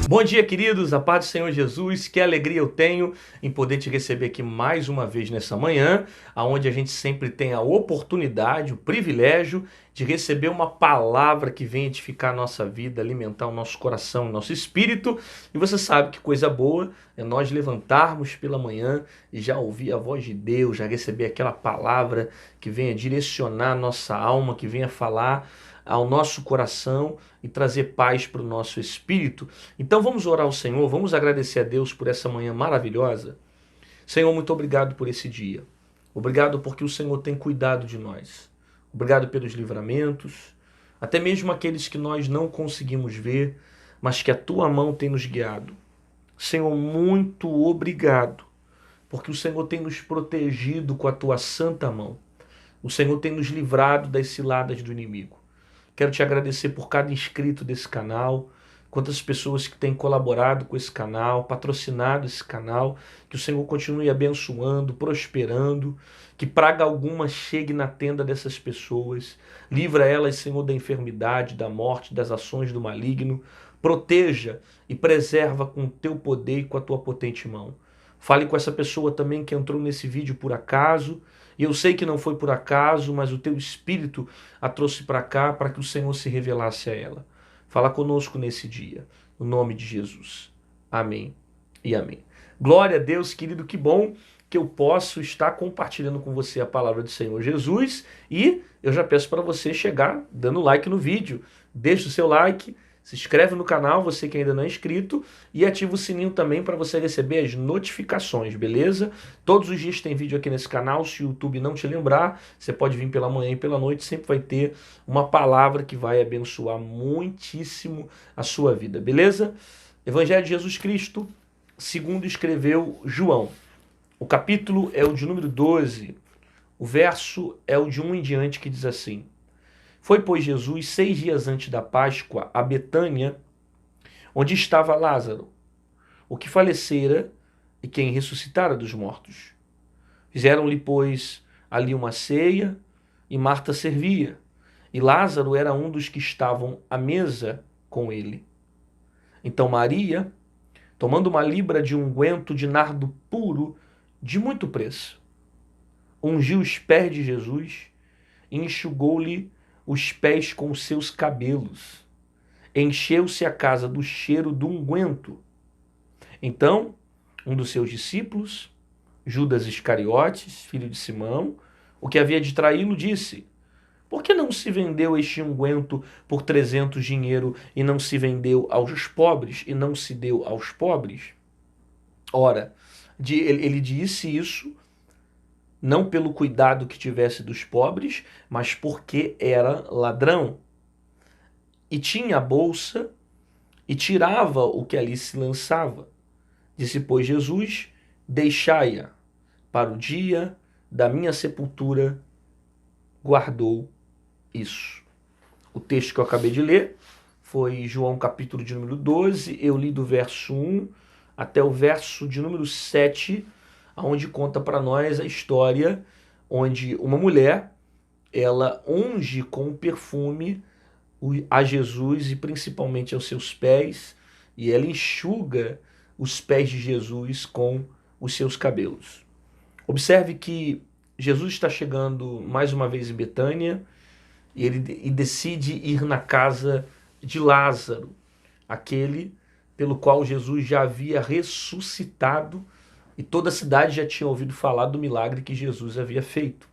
Bom dia, queridos, a paz do Senhor Jesus, que alegria eu tenho em poder te receber aqui mais uma vez nessa manhã, onde a gente sempre tem a oportunidade, o privilégio de receber uma palavra que vem edificar a nossa vida, alimentar o nosso coração, o nosso espírito. E você sabe que coisa boa é nós levantarmos pela manhã e já ouvir a voz de Deus, já receber aquela palavra que venha direcionar a nossa alma, que venha falar ao nosso coração e trazer paz para o nosso espírito. Então vamos orar ao Senhor, vamos agradecer a Deus por essa manhã maravilhosa. Senhor, muito obrigado por esse dia. Obrigado porque o Senhor tem cuidado de nós. Obrigado pelos livramentos, até mesmo aqueles que nós não conseguimos ver, mas que a tua mão tem nos guiado. Senhor, muito obrigado, porque o Senhor tem nos protegido com a tua santa mão. O Senhor tem nos livrado das ciladas do inimigo. Quero te agradecer por cada inscrito desse canal, quantas pessoas que têm colaborado com esse canal, patrocinado esse canal, que o Senhor continue abençoando, prosperando, que praga alguma chegue na tenda dessas pessoas, livra elas, Senhor, da enfermidade, da morte, das ações do maligno, proteja e preserva com o teu poder e com a tua potente mão. Fale com essa pessoa também que entrou nesse vídeo por acaso, e eu sei que não foi por acaso, mas o teu Espírito a trouxe para cá para que o Senhor se revelasse a ela. Fala conosco nesse dia, no nome de Jesus. Amém e amém. Glória a Deus, querido, que bom que eu posso estar compartilhando com você a palavra do Senhor Jesus, e eu já peço para você chegar dando like no vídeo. Deixa o seu like, se inscreve no canal, você que ainda não é inscrito, e ativa o sininho também para você receber as notificações, beleza? Todos os dias tem vídeo aqui nesse canal, se o YouTube não te lembrar, você pode vir pela manhã e pela noite, sempre vai ter uma palavra que vai abençoar muitíssimo a sua vida, beleza? Evangelho de Jesus Cristo, segundo escreveu João. O capítulo é o de número 12, o verso é o de 1 em diante, que diz assim: Foi, pois, Jesus 6 dias antes da Páscoa a Betânia, onde estava Lázaro, o que falecera e quem ressuscitara dos mortos. Fizeram-lhe, pois, ali uma ceia, e Marta servia, e Lázaro era um dos que estavam à mesa com ele. Então Maria, tomando uma libra de unguento de nardo puro, de muito preço, ungiu os pés de Jesus e enxugou-lhe os pés com os seus cabelos. Encheu-se a casa do cheiro do unguento. Então, um dos seus discípulos, Judas Iscariotes, filho de Simão, o que havia de traí-lo, disse: Por que não se vendeu este unguento por 300 dinheiro e não se vendeu aos pobres e não se deu aos pobres? Ora, ele disse isso não pelo cuidado que tivesse dos pobres, mas porque era ladrão. E tinha a bolsa e tirava o que ali se lançava. Disse, pois, Jesus: Deixai-a, para o dia da minha sepultura guardou isso. O texto que eu acabei de ler foi João capítulo de número 12, eu li do verso 1 até o verso de número 7, onde conta para nós a história onde uma mulher, ela unge com perfume a Jesus e principalmente aos seus pés, e ela enxuga os pés de Jesus com os seus cabelos. Observe que Jesus está chegando mais uma vez em Betânia e ele decide ir na casa de Lázaro, aquele pelo qual Jesus já havia ressuscitado e toda a cidade já tinha ouvido falar do milagre que Jesus havia feito.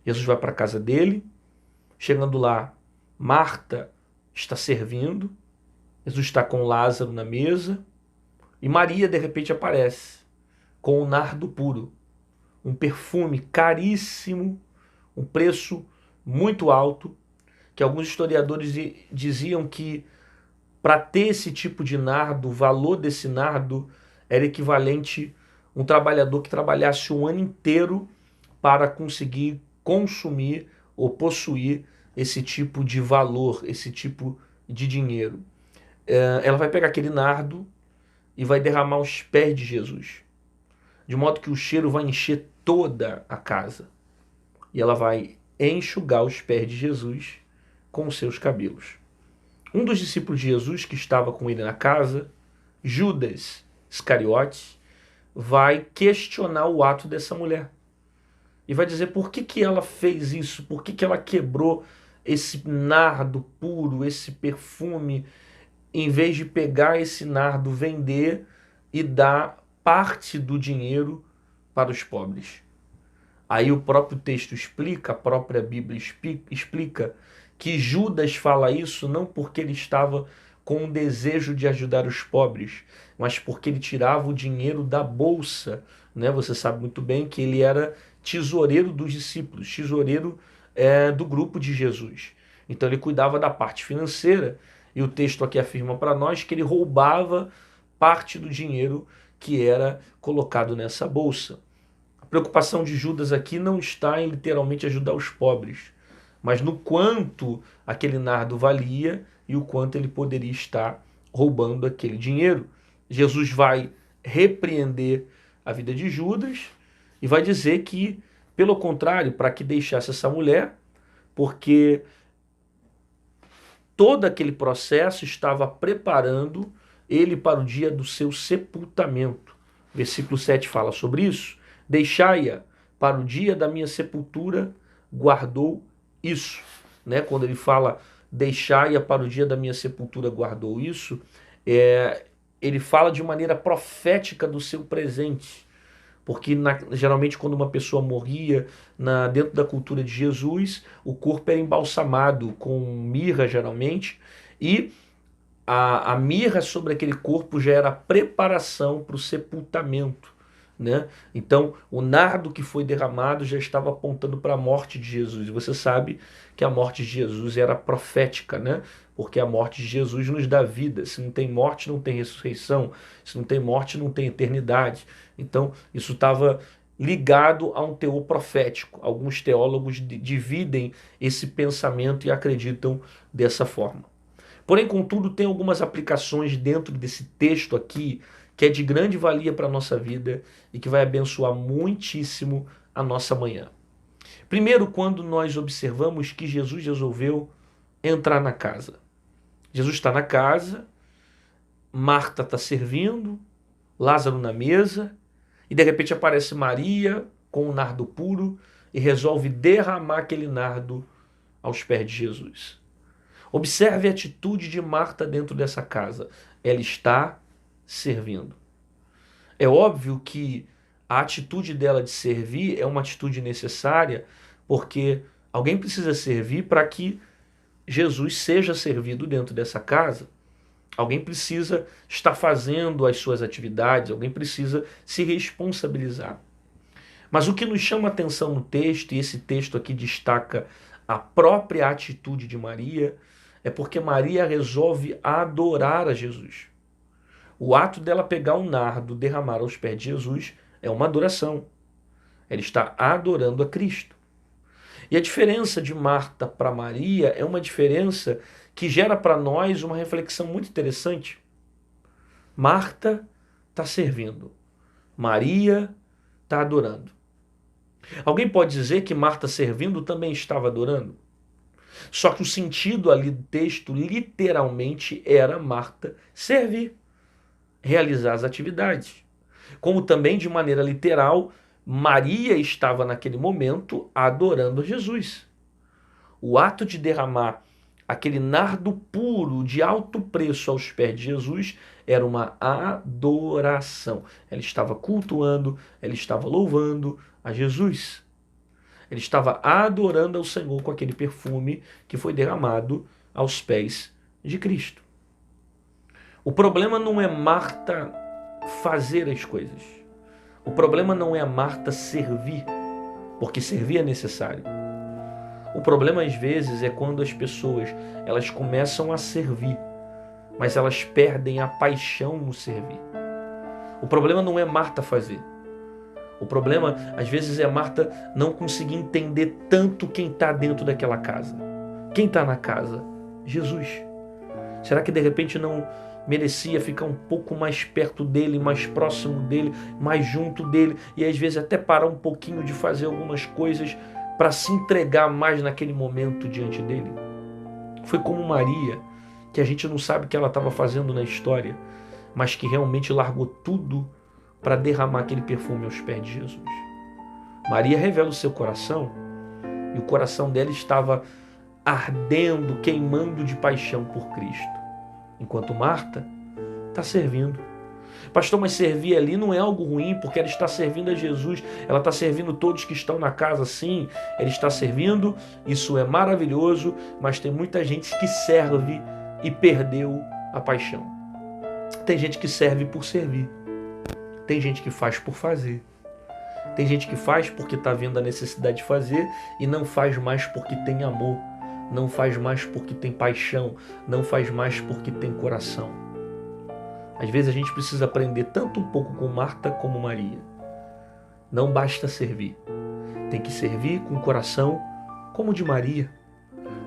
Jesus vai para a casa dele, chegando lá, Marta está servindo, Jesus está com Lázaro na mesa, e Maria de repente aparece com o nardo puro, um perfume caríssimo, um preço muito alto, que alguns historiadores diziam que para ter esse tipo de nardo, o valor desse nardo era equivalente a um trabalhador que trabalhasse um ano inteiro para conseguir consumir ou possuir esse tipo de valor, esse tipo de dinheiro. Ela vai pegar aquele nardo e vai derramar aos pés de Jesus, de modo que o cheiro vai encher toda a casa. E ela vai enxugar os pés de Jesus com os seus cabelos. Um dos discípulos de Jesus que estava com ele na casa Judas Iscariotes vai questionar o ato dessa mulher. E vai dizer por que ela fez isso, por que ela quebrou esse nardo puro, esse perfume, em vez de pegar esse nardo, vender e dar parte do dinheiro para os pobres. Aí o próprio texto explica, a própria Bíblia explica que Judas fala isso não porque ele estava com o desejo de ajudar os pobres, mas porque ele tirava o dinheiro da bolsa, né? Você sabe muito bem que ele era tesoureiro dos discípulos, tesoureiro do grupo de Jesus. Então ele cuidava da parte financeira, e o texto aqui afirma para nós que ele roubava parte do dinheiro que era colocado nessa bolsa. A preocupação de Judas aqui não está em literalmente ajudar os pobres, mas no quanto aquele nardo valia e o quanto ele poderia estar roubando aquele dinheiro. Jesus vai repreender a vida de Judas e vai dizer que, pelo contrário, para que deixasse essa mulher, porque todo aquele processo estava preparando ele para o dia do seu sepultamento. Versículo 7 fala sobre isso. Deixai-a para o dia da minha sepultura, guardou isso. Né? Quando ele fala deixai-a para o dia da minha sepultura, guardou isso, ele fala de maneira profética do seu presente. Porque geralmente quando uma pessoa morria dentro da cultura de Jesus, o corpo era embalsamado com mirra geralmente, e a mirra sobre aquele corpo já era a preparação para o sepultamento. Né? Então o nardo que foi derramado já estava apontando para a morte de Jesus. E você sabe que a morte de Jesus era profética, né? Porque a morte de Jesus nos dá vida. Se não tem morte, não tem ressurreição. Se não tem morte, não tem eternidade. Então isso estava ligado a um teor profético. Alguns teólogos dividem esse pensamento e acreditam dessa forma. Porém, contudo, tem algumas aplicações dentro desse texto aqui que é de grande valia para a nossa vida e que vai abençoar muitíssimo a nossa manhã. Primeiro, quando nós observamos que Jesus resolveu entrar na casa. Jesus está na casa, Marta está servindo, Lázaro na mesa, e de repente aparece Maria com um nardo puro e resolve derramar aquele nardo aos pés de Jesus. Observe a atitude de Marta dentro dessa casa. Ela está servindo. É óbvio que a atitude dela de servir é uma atitude necessária, porque alguém precisa servir para que Jesus seja servido dentro dessa casa. Alguém precisa estar fazendo as suas atividades, alguém precisa se responsabilizar. Mas o que nos chama a atenção no texto, e esse texto aqui destaca a própria atitude de Maria, é porque Maria resolve adorar a Jesus. O ato dela pegar um nardo, derramar aos pés de Jesus, é uma adoração. Ela está adorando a Cristo. E a diferença de Marta para Maria é uma diferença que gera para nós uma reflexão muito interessante. Marta está servindo. Maria está adorando. Alguém pode dizer que Marta servindo também estava adorando? Só que o sentido ali do texto literalmente era Marta servir, realizar as atividades. Como também, de maneira literal, Maria estava naquele momento adorando a Jesus. O ato de derramar aquele nardo puro de alto preço aos pés de Jesus era uma adoração. Ela estava cultuando, ela estava louvando a Jesus. Ele estava adorando ao Senhor com aquele perfume que foi derramado aos pés de Cristo. O problema não é Marta fazer as coisas. O problema não é Marta servir, porque servir é necessário. O problema às vezes é quando as pessoas elas começam a servir, mas elas perdem a paixão no servir. O problema não é Marta fazer. O problema às vezes é Marta não conseguir entender tanto quem está dentro daquela casa. Quem está na casa? Jesus. Será que de repente não merecia ficar um pouco mais perto dele, mais próximo dele, mais junto dele, e às vezes até parar um pouquinho de fazer algumas coisas para se entregar mais naquele momento diante dele? Foi como Maria, que a gente não sabe o que ela estava fazendo na história, mas que realmente largou tudo para derramar aquele perfume aos pés de Jesus. Maria revela o seu coração, e o coração dela estava ardendo, queimando de paixão por Cristo. Enquanto Marta está servindo. Pastor, mas servir ali não é algo ruim, porque ela está servindo a Jesus, ela está servindo todos que estão na casa, sim, ela está servindo, isso é maravilhoso, mas tem muita gente que serve e perdeu a paixão. Tem gente que serve por servir, tem gente que faz por fazer, tem gente que faz porque está vendo a necessidade de fazer e não faz mais porque tem amor, não faz mais porque tem paixão, não faz mais porque tem coração. Às vezes a gente precisa aprender tanto um pouco com Marta como Maria. Não basta servir. Tem que servir com o coração como o de Maria.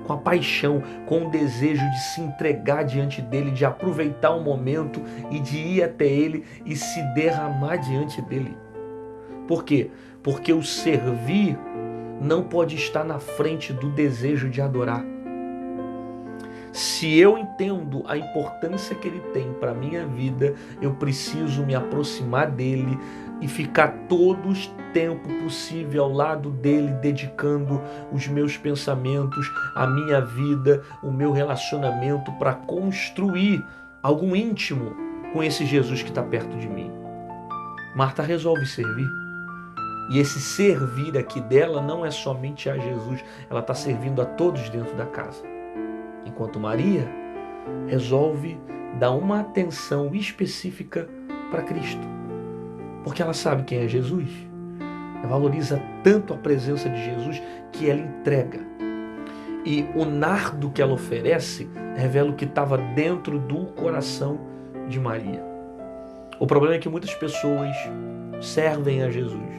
Com a paixão, com o desejo de se entregar diante dele, de aproveitar o momento e de ir até ele e se derramar diante dele. Por quê? Porque o servir não pode estar na frente do desejo de adorar. Se eu entendo a importância que ele tem para a minha vida, eu preciso me aproximar dele e ficar todo o tempo possível ao lado dele, dedicando os meus pensamentos, a minha vida, o meu relacionamento para construir algo íntimo com esse Jesus que está perto de mim. Marta resolve servir. E esse servir aqui dela não é somente a Jesus, ela está servindo a todos dentro da casa. Enquanto Maria resolve dar uma atenção específica para Cristo. Porque ela sabe quem é Jesus. Ela valoriza tanto a presença de Jesus que ela entrega. E o nardo que ela oferece revela o que estava dentro do coração de Maria. O problema é que muitas pessoas servem a Jesus,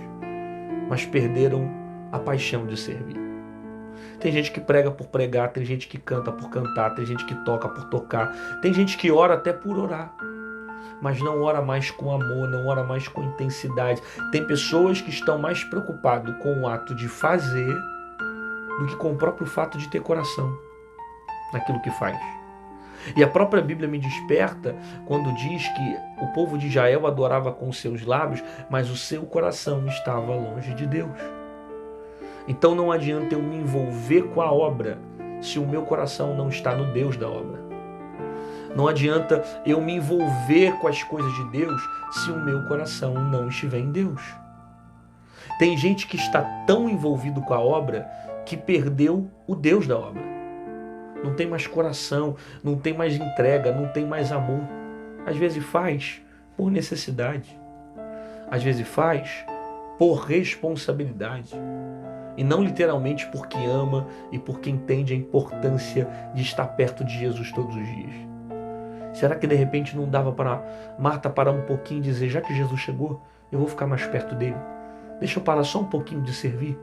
mas perderam a paixão de servir. Tem gente que prega por pregar, tem gente que canta por cantar, tem gente que toca por tocar, tem gente que ora até por orar, mas não ora mais com amor, não ora mais com intensidade. Tem pessoas que estão mais preocupadas com o ato de fazer do que com o próprio fato de ter coração naquilo que faz. E a própria Bíblia me desperta quando diz que o povo de Israel adorava com seus lábios, mas o seu coração estava longe de Deus. Então não adianta eu me envolver com a obra se o meu coração não está no Deus da obra. Não adianta eu me envolver com as coisas de Deus se o meu coração não estiver em Deus. Tem gente que está tão envolvido com a obra que perdeu o Deus da obra. Não tem mais coração, não tem mais entrega, não tem mais amor. Às vezes faz por necessidade. Às vezes faz por responsabilidade. E não literalmente porque ama e porque entende a importância de estar perto de Jesus todos os dias. Será que de repente não dava para Marta parar um pouquinho e dizer, já que Jesus chegou, eu vou ficar mais perto dele? Deixa eu parar só um pouquinho de servir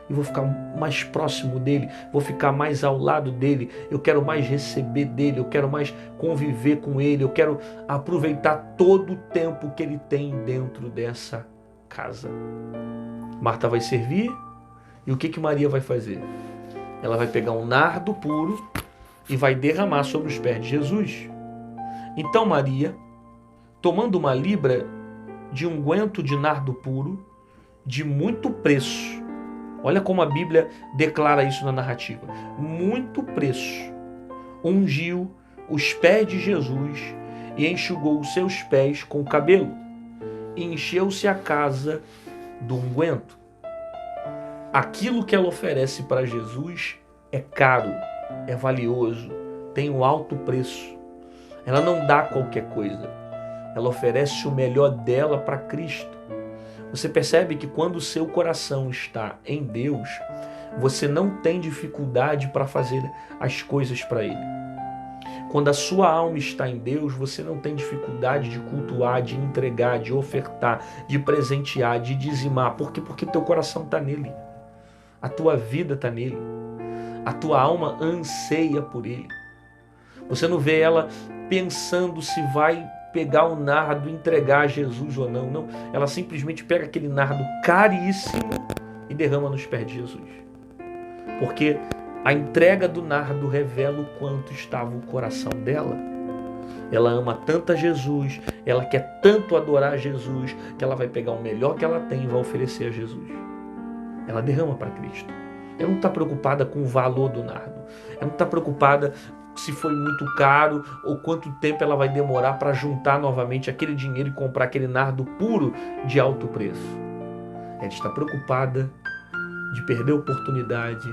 e vou ficar mais próximo dele, vou ficar mais ao lado dele, eu quero mais receber dele, eu quero mais conviver com ele, eu quero aproveitar todo o tempo que ele tem dentro dessa casa. Marta vai servir e o que Maria vai fazer? Ela vai pegar um nardo puro e vai derramar sobre os pés de Jesus. Então Maria, tomando uma libra de unguento de nardo puro, de muito preço, olha como a Bíblia declara isso na narrativa, muito preço, ungiu os pés de Jesus e enxugou os seus pés com o cabelo, e encheu-se a casa do unguento. Aquilo que ela oferece para Jesus é caro, é valioso, tem um alto preço. Ela não dá qualquer coisa, ela oferece o melhor dela para Cristo. Você percebe que quando o seu coração está em Deus, você não tem dificuldade para fazer as coisas para Ele. Quando a sua alma está em Deus, você não tem dificuldade de cultuar, de entregar, de ofertar, de presentear, de dizimar. Por quê? Porque teu coração está nele. A tua vida está nele. A tua alma anseia por Ele. Você não vê ela pensando se vai pegar o nardo e entregar a Jesus ou não. Não, ela simplesmente pega aquele nardo caríssimo e derrama nos pés de Jesus. Porque a entrega do nardo revela o quanto estava o coração dela. Ela ama tanto a Jesus, ela quer tanto adorar Jesus, que ela vai pegar o melhor que ela tem e vai oferecer a Jesus. Ela derrama para Cristo. Ela não está preocupada com o valor do nardo. Ela não está preocupada se foi muito caro ou quanto tempo ela vai demorar para juntar novamente aquele dinheiro e comprar aquele nardo puro de alto preço. Ela está preocupada de perder a oportunidade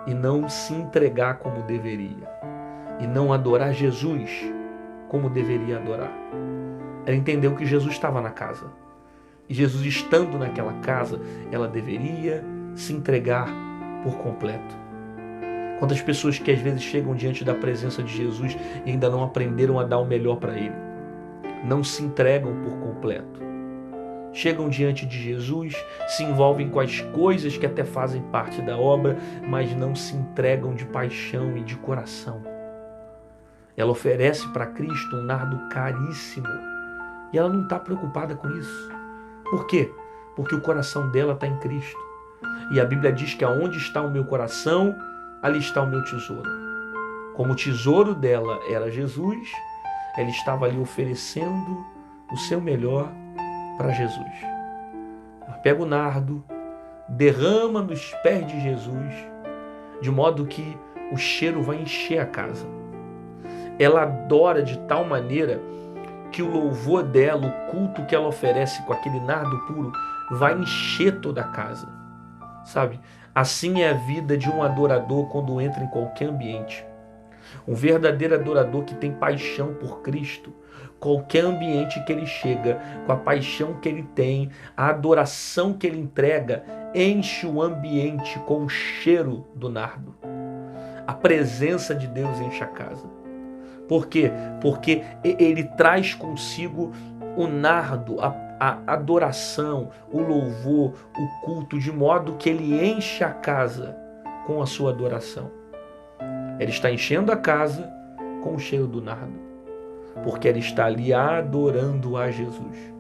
e não se entregar como deveria. E não adorar Jesus como deveria adorar. Ela entendeu que Jesus estava na casa. E Jesus estando naquela casa, ela deveria se entregar por completo. Quantas pessoas que às vezes chegam diante da presença de Jesus e ainda não aprenderam a dar o melhor para Ele. Não se entregam por completo. Chegam diante de Jesus, se envolvem com as coisas que até fazem parte da obra, mas não se entregam de paixão e de coração. Ela oferece para Cristo um nardo caríssimo e ela não está preocupada com isso. Por quê? Porque o coração dela está em Cristo. E a Bíblia diz que aonde está o meu coração, ali está o meu tesouro. Como o tesouro dela era Jesus, ela estava ali oferecendo o seu melhor para Jesus. Ela pega o nardo, derrama nos pés de Jesus, de modo que o cheiro vai encher a casa. Ela adora de tal maneira que o louvor dela, o culto que ela oferece com aquele nardo puro, vai encher toda a casa. Sabe? Assim é a vida de um adorador quando entra em qualquer ambiente. Um verdadeiro adorador que tem paixão por Cristo. Qualquer ambiente que ele chega, com a paixão que ele tem, a adoração que ele entrega, enche o ambiente com o cheiro do nardo. A presença de Deus enche a casa. Por quê? Porque ele traz consigo o nardo, a adoração, o louvor, o culto, de modo que ele enche a casa com a sua adoração. Ele está enchendo a casa com o cheiro do nardo, porque ela está ali adorando a Jesus.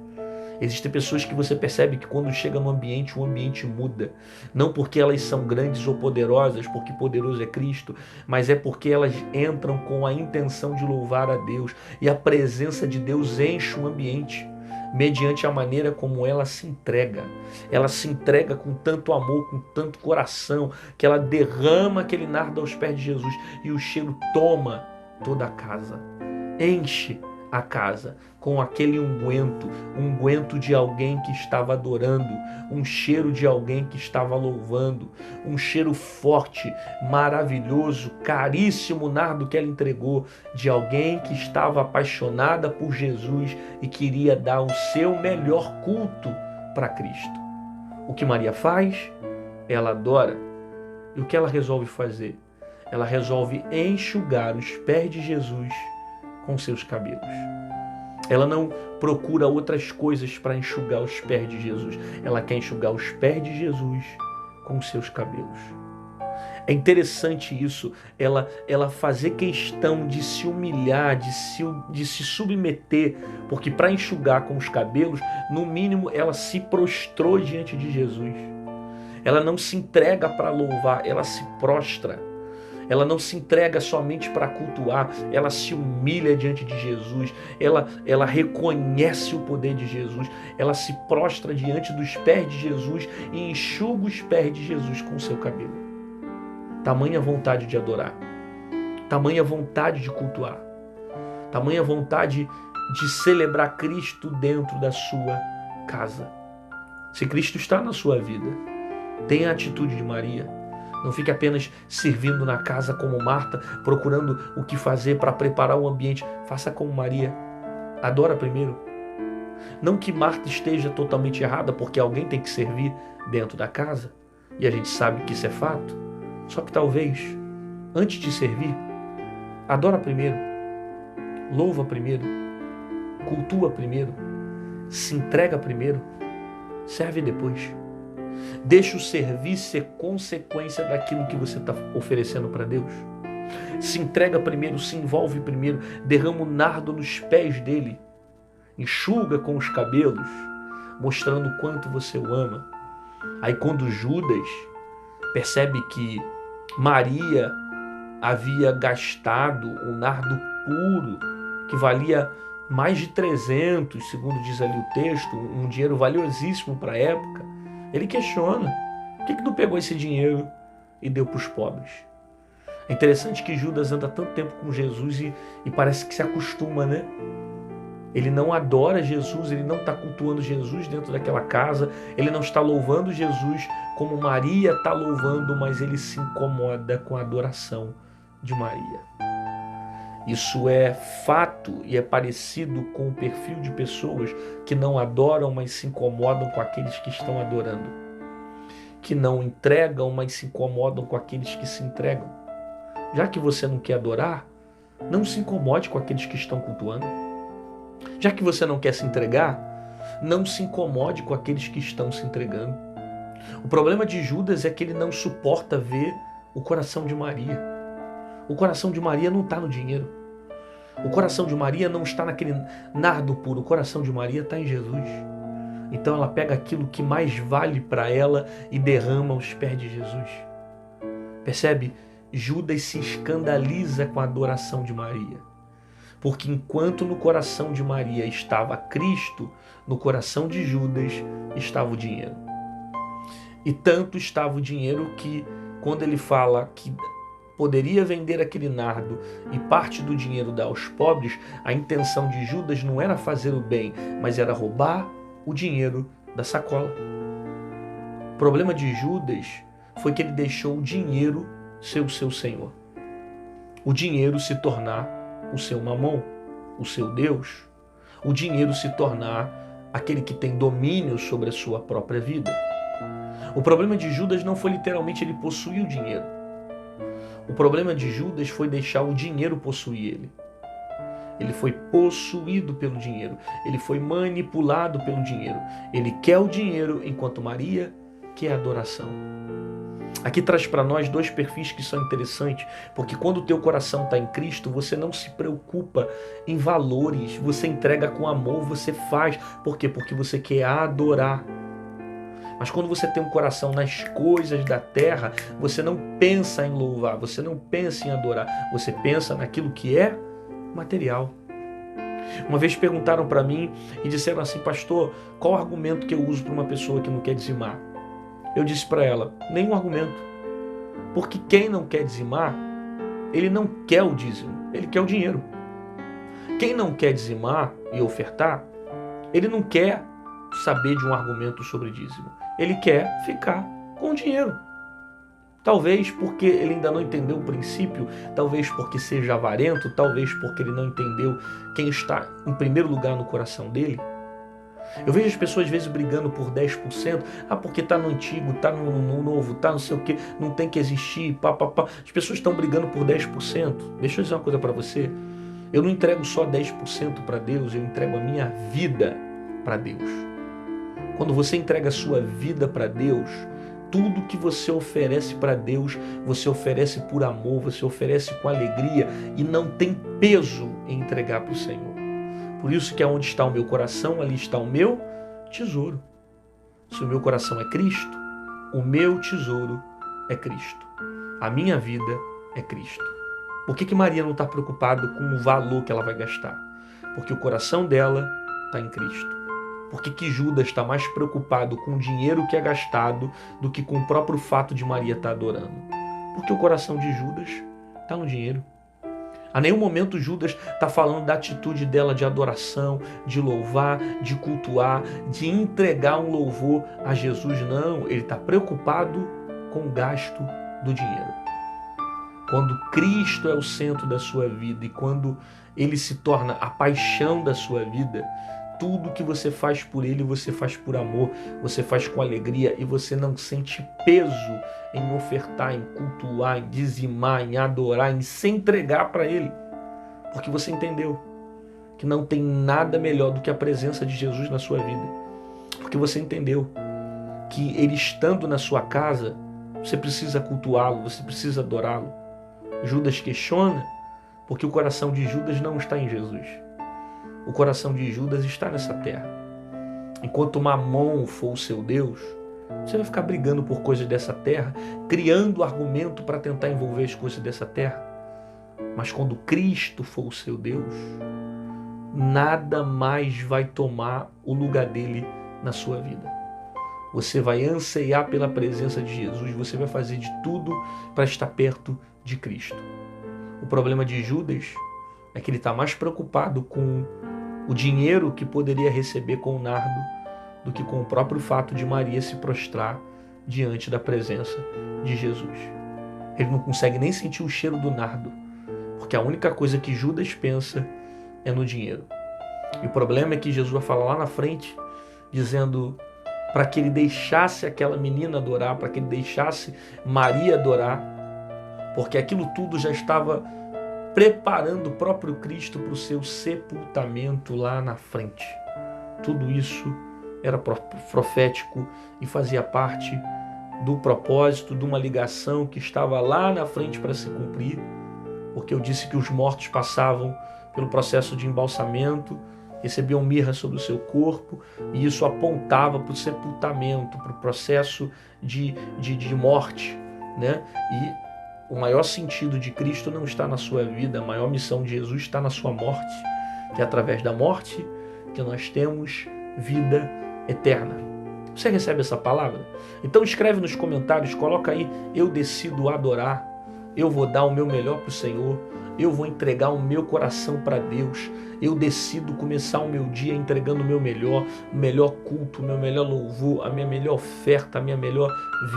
Existem pessoas que você percebe que quando chega no ambiente, o ambiente muda. Não porque elas são grandes ou poderosas, porque poderoso é Cristo, mas é porque elas entram com a intenção de louvar a Deus. E a presença de Deus enche o ambiente, mediante a maneira como ela se entrega. Ela se entrega com tanto amor, com tanto coração, que ela derrama aquele nardo aos pés de Jesus e o cheiro toma toda a casa. Enche a casa com aquele unguento de alguém que estava adorando, um cheiro de alguém que estava louvando, um cheiro forte, maravilhoso, caríssimo nardo que ela entregou, de alguém que estava apaixonada por Jesus e queria dar o seu melhor culto para Cristo. O que Maria faz? Ela adora. E o que ela resolve fazer? Ela resolve enxugar os pés de Jesus com seus cabelos. Ela não procura outras coisas para enxugar os pés de Jesus. Ela quer enxugar os pés de Jesus com seus cabelos. É interessante isso, ela fazer questão de se humilhar, de se submeter, porque para enxugar com os cabelos, no mínimo ela se prostrou diante de Jesus. Ela não se entrega para louvar, ela se prostra. Ela não se entrega somente para cultuar, ela se humilha diante de Jesus, ela reconhece o poder de Jesus, ela se prostra diante dos pés de Jesus e enxuga os pés de Jesus com o seu cabelo. Tamanha vontade de adorar, tamanha vontade de cultuar, tamanha vontade de celebrar Cristo dentro da sua casa. Se Cristo está na sua vida, tenha a atitude de Maria. Não fique apenas servindo na casa como Marta, procurando o que fazer para preparar o ambiente. Faça como Maria. Adora primeiro. Não que Marta esteja totalmente errada, porque alguém tem que servir dentro da casa. E a gente sabe que isso é fato. Só que talvez, antes de servir, adora primeiro. Louva primeiro. Cultua primeiro. Se entrega primeiro. Serve depois. Deixa o servir ser consequência daquilo que você está oferecendo para Deus. Se entrega primeiro, se envolve primeiro, derrama o nardo nos pés dele, enxuga com os cabelos, mostrando o quanto você o ama. Aí quando Judas percebe que Maria havia gastado o nardo puro que valia mais de 300, segundo diz ali o texto, um dinheiro valiosíssimo para a época. Ele questiona, por que não pegou esse dinheiro e deu para os pobres? É interessante que Judas anda tanto tempo com Jesus e parece que se acostuma, né? Ele não adora Jesus, ele não está cultuando Jesus dentro daquela casa, ele não está louvando Jesus como Maria está louvando, mas ele se incomoda com a adoração de Maria. Isso é fato e é parecido com o perfil de pessoas que não adoram, mas se incomodam com aqueles que estão adorando. Que não entregam, mas se incomodam com aqueles que se entregam. Já que você não quer adorar, não se incomode com aqueles que estão cultuando. Já que você não quer se entregar, não se incomode com aqueles que estão se entregando. O problema de Judas é que ele não suporta ver o coração de Maria. O coração de Maria não está no dinheiro. O coração de Maria não está naquele nardo puro. O coração de Maria está em Jesus. Então ela pega aquilo que mais vale para ela e derrama aos pés de Jesus. Percebe? Judas se escandaliza com a adoração de Maria. Porque enquanto no coração de Maria estava Cristo, no coração de Judas estava o dinheiro. E tanto estava o dinheiro que, quando ele fala que poderia vender aquele nardo e parte do dinheiro dar aos pobres, a intenção de Judas não era fazer o bem, mas era roubar o dinheiro da sacola. O problema de Judas foi que ele deixou o dinheiro ser o seu senhor. O dinheiro se tornar o seu mamão, o seu Deus. O dinheiro se tornar aquele que tem domínio sobre a sua própria vida. O problema de Judas não foi literalmente ele possuir o dinheiro. O problema de Judas foi deixar o dinheiro possuir ele. Ele foi possuído pelo dinheiro. Ele foi manipulado pelo dinheiro. Ele quer o dinheiro enquanto Maria quer a adoração. Aqui traz para nós dois perfis que são interessantes, porque quando o teu coração está em Cristo, você não se preocupa em valores, você entrega com amor, você faz. Por quê? Porque você quer adorar. Mas quando você tem um coração nas coisas da terra, você não pensa em louvar, você não pensa em adorar, você pensa naquilo que é material. Uma vez perguntaram para mim e disseram assim: pastor, qual o argumento que eu uso para uma pessoa que não quer dizimar? Eu disse para ela: nenhum argumento. Porque quem não quer dizimar, ele não quer o dízimo, ele quer o dinheiro. Quem não quer dizimar e ofertar, ele não quer saber de um argumento sobre dízimo. Ele quer ficar com o dinheiro. Talvez porque ele ainda não entendeu o princípio, talvez porque seja avarento, talvez porque ele não entendeu quem está em primeiro lugar no coração dele. Eu vejo as pessoas às vezes brigando por 10%, porque está no antigo, está no novo, está não sei o que, não tem que existir, As pessoas estão brigando por 10%. Deixa eu dizer uma coisa para você. Eu não entrego só 10% para Deus, eu entrego a minha vida para Deus. Quando você entrega a sua vida para Deus, tudo que você oferece para Deus, você oferece por amor, você oferece com alegria e não tem peso em entregar para o Senhor. Por isso que aonde está o meu coração, ali está o meu tesouro. Se o meu coração é Cristo, o meu tesouro é Cristo. A minha vida é Cristo. Por que Maria não está preocupada com o valor que ela vai gastar? Porque o coração dela está em Cristo. Por que Judas está mais preocupado com o dinheiro que é gastado do que com o próprio fato de Maria estar adorando? Porque o coração de Judas está no dinheiro. A nenhum momento Judas está falando da atitude dela de adoração, de louvar, de cultuar, de entregar um louvor a Jesus. Não, ele está preocupado com o gasto do dinheiro. Quando Cristo é o centro da sua vida e quando ele se torna a paixão da sua vida, tudo que você faz por ele, você faz por amor, você faz com alegria e você não sente peso em ofertar, em cultuar, em dizimar, em adorar, em se entregar para ele. Porque você entendeu que não tem nada melhor do que a presença de Jesus na sua vida. Porque você entendeu que ele estando na sua casa, você precisa cultuá-lo, você precisa adorá-lo. Judas questiona porque o coração de Judas não está em Jesus. O coração de Judas está nessa terra. Enquanto Mamon for o seu Deus, você vai ficar brigando por coisas dessa terra, criando argumento para tentar envolver as coisas dessa terra. Mas quando Cristo for o seu Deus, nada mais vai tomar o lugar dele na sua vida. Você vai anseiar pela presença de Jesus, você vai fazer de tudo para estar perto de Cristo. O problema de Judas é que ele está mais preocupado com o dinheiro que poderia receber com o nardo do que com o próprio fato de Maria se prostrar diante da presença de Jesus. Ele não consegue nem sentir o cheiro do nardo, porque a única coisa que Judas pensa é no dinheiro. E o problema é que Jesus vai falar lá na frente, dizendo para que ele deixasse aquela menina adorar, para que ele deixasse Maria adorar, porque aquilo tudo já estava preparando o próprio Cristo para o seu sepultamento lá na frente. Tudo isso era profético e fazia parte do propósito de uma ligação que estava lá na frente para se cumprir, porque eu disse que os mortos passavam pelo processo de embalsamento, recebiam mirra sobre o seu corpo, e isso apontava para o sepultamento, para o processo de morte, né? E o maior sentido de Cristo não está na sua vida, a maior missão de Jesus está na sua morte, que é através da morte que nós temos vida eterna. Você recebe essa palavra? Então escreve nos comentários, coloca aí: eu decido adorar, eu vou dar o meu melhor para o Senhor, eu vou entregar o meu coração para Deus, eu decido começar o meu dia entregando o melhor culto, o meu melhor louvor, a minha melhor oferta, a minha melhor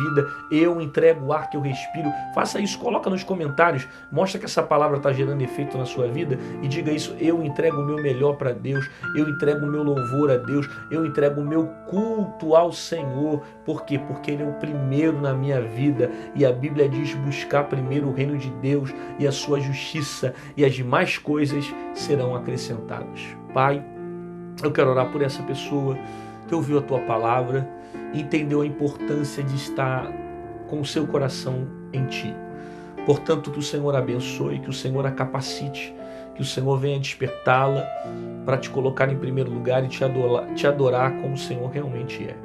vida. Eu entrego o ar que eu respiro. Faça isso, coloca nos comentários, mostra que essa palavra está gerando efeito na sua vida e diga isso: eu entrego o meu melhor para Deus, eu entrego o meu louvor a Deus, eu entrego o meu culto ao Senhor. Por quê? Porque Ele é o primeiro na minha vida, e a Bíblia diz: buscar primeiro o reino de Deus e a sua justiça, e as demais coisas serão acrescentadas. Pai, eu quero orar por essa pessoa que ouviu a Tua palavra e entendeu a importância de estar com o seu coração em Ti. Portanto, que o Senhor abençoe, que o Senhor a capacite, que o Senhor venha despertá-la para Te colocar em primeiro lugar e te adorar como o Senhor realmente é.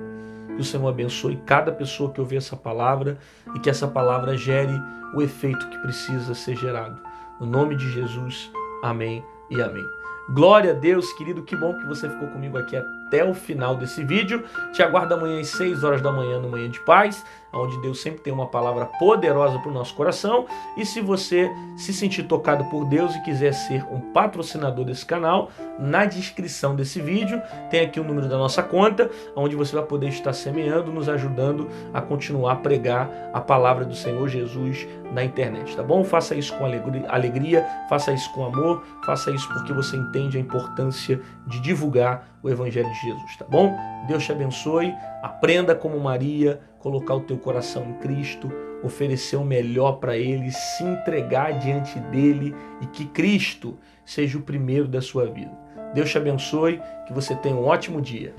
Que o Senhor abençoe cada pessoa que ouvir essa palavra e que essa palavra gere o efeito que precisa ser gerado. No nome de Jesus, amém e amém. Glória a Deus, querido, que bom que você ficou comigo aqui até o final desse vídeo. Te aguardo amanhã às 6 horas da manhã no Manhã de Paz, onde Deus sempre tem uma palavra poderosa para o nosso coração. E se você se sentir tocado por Deus e quiser ser um patrocinador desse canal, na descrição desse vídeo tem aqui o número da nossa conta, onde você vai poder estar semeando, nos ajudando a continuar a pregar a palavra do Senhor Jesus na internet, tá bom? Faça isso com alegria, faça isso com amor, faça isso porque você entende a importância de divulgar o Evangelho de Jesus, tá bom? Deus te abençoe, aprenda como Maria, colocar o teu coração em Cristo, oferecer o melhor para Ele, se entregar diante dEle e que Cristo seja o primeiro da sua vida. Deus te abençoe, que você tenha um ótimo dia.